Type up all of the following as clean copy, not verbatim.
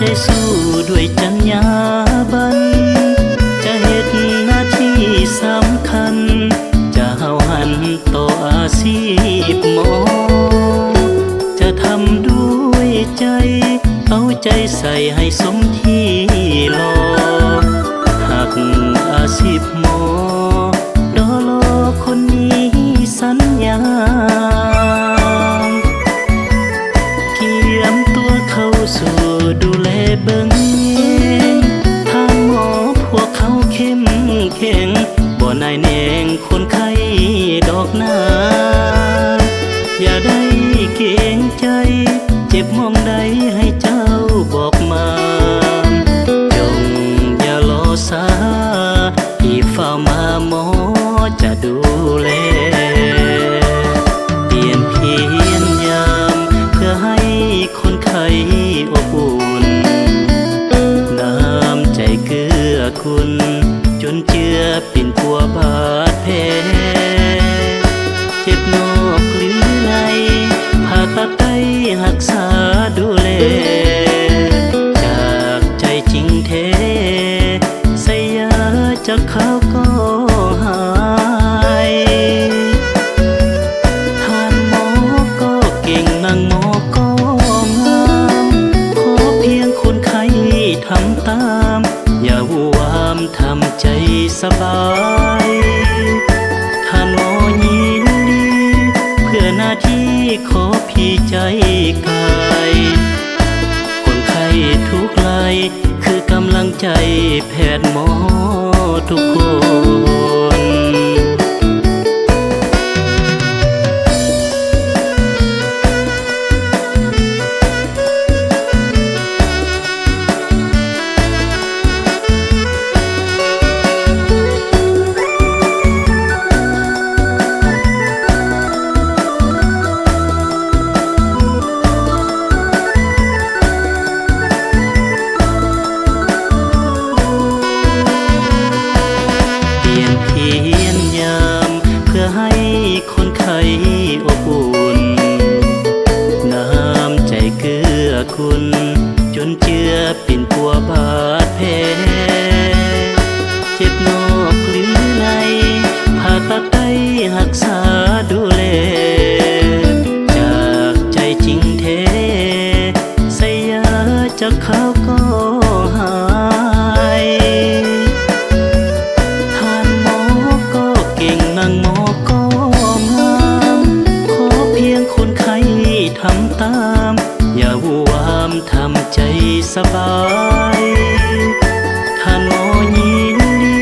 ใจสู้ด้วยจรรยาบรรณจะเหตุหน้าที่สำคัญจะเฮาหันต่ออาชีพหมอจะทำด้วยใจเอาใจใส่ให้สมที่รอหากอาชีพหมอดอลอคนนี้สัญญาเกียมตัวเข้าสู่ดูแลเบิ่งเองทางหมอพวกเขาเข้มแข็งบ่นายแนงคนไข้ดอกหน้าอย่าได้เกรงใจเจ็บมองใดให้เจ้าบอกมาจงอย่ารอสาอีกเฝ้ามาหมอจะดูแลเปลี่ยนเพียนยามเพื่อให้คนไข้อบอุ่นน้ำใจเกื้อคุณจนเจือปิ่นปัวบาดแผลเจ็บนอกหรือในผ่าตัดไตรักษาดูแลจากใจจริงแท้ใส่ยาจากเขาก็หายทานหมอก็เก่งนางหมอก็งามขอเพียงคนไข้ทำตามอย่าวู่วามทำใจสบายท่านหมอยินดีเพื่อหน้าที่ขอพี่ใจกายคนไข้ทุกรายคือกำลังใจแพทย์หมอทุกคนคนไข้อบอุ่นน้ำใจเกื้อคุณจนเจือปิ่นปัวบาดแผลเจ็บนอกหรือในผ่าตัดไตรักษาดูแลจากใจจริงแท้ใส่ยาจากเขาก็หายทานหมอก็เก่งนางหมอก็คนไข้ทำตามอย่าวู่วามทำใจสบายท่านหมอยินดี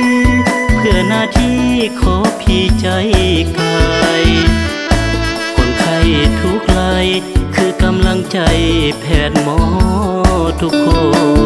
เพื่อหน้าที่ขอพี่ใจกายคนไข้ทุกรายคือกำลังใจแพทย์หมอทุกคน